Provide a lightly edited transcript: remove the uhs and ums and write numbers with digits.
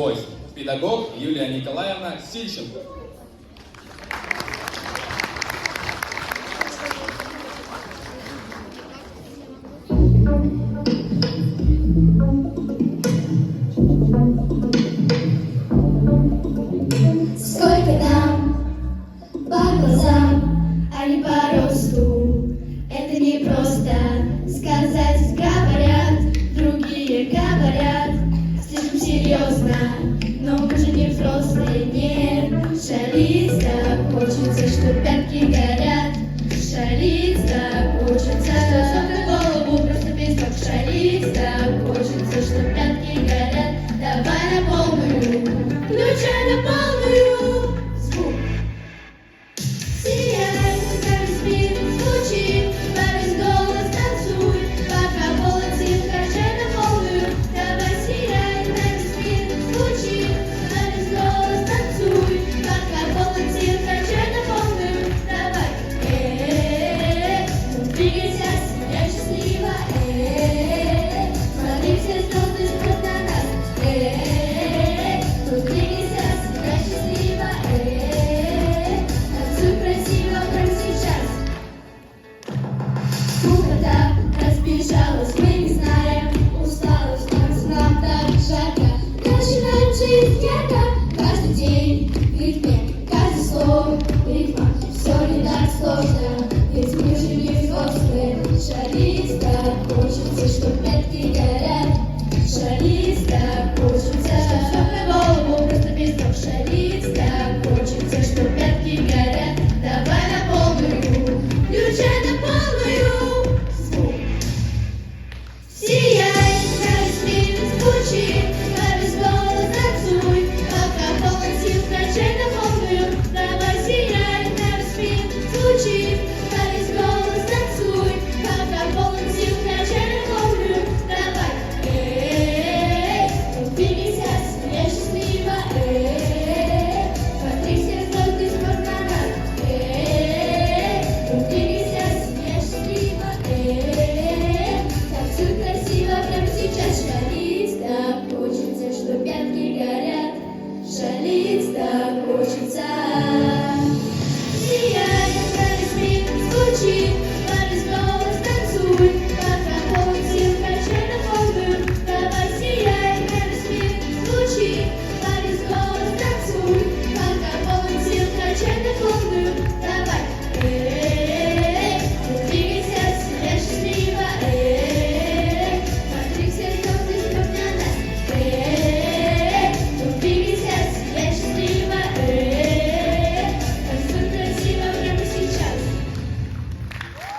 Гость. Педагог Юлия Николаевна Сильченко. Сколько нам по глазам, а не по росту. Это не просто сказать, говорят, другие говорят слишком серьезно, но мы же не взрослые, нет. Шалить так хочется, что пятки горят. Шалить так хочется, что на голову просто песок. Шалить так хочется, что пятки горят. Давай на полную, включай на полную. Звук. Сияй, пока весь мир звучит, во весь голос танцуй, пока полетит, качай на полную. Давай сияй, на весь мир звучит, во весь голос танцуй, пока полетит, качай на полную. Давай, ну двигайся, сияй счастливо, смотри, все звезды смотрят на нас, ну двигайся, сияй счастливо, танцуй красиво прямо сейчас. Скукота разбежалась, мы не знаем, усталость, нам так жарко. Начинаем жить ярко, каждый день в ритме, каждый слово ритма. Все не так сложно, ведь мы же не взрослые. Шалить так хочется, что пятки горят. Шалить так хочется, что на голову просто песок. Шалить так хочется, что пятки горят. Давай на полную, включай на полную. Звук. Сияй, на весь мир звучит, во весь голос танцуй, пока полетит, качай на полную. Давай сияй, на весь мир звучит, во весь голос танцуй, пока полетит, качай на полную. Давай, ну двигайся, сияй счастливо, смотри, все звезды смотрят на нас, ну двигайся, сияй счастливо, танцуй красиво прямо сейчас. Шалить так хочется, что пятки горят. Шалить так хочется.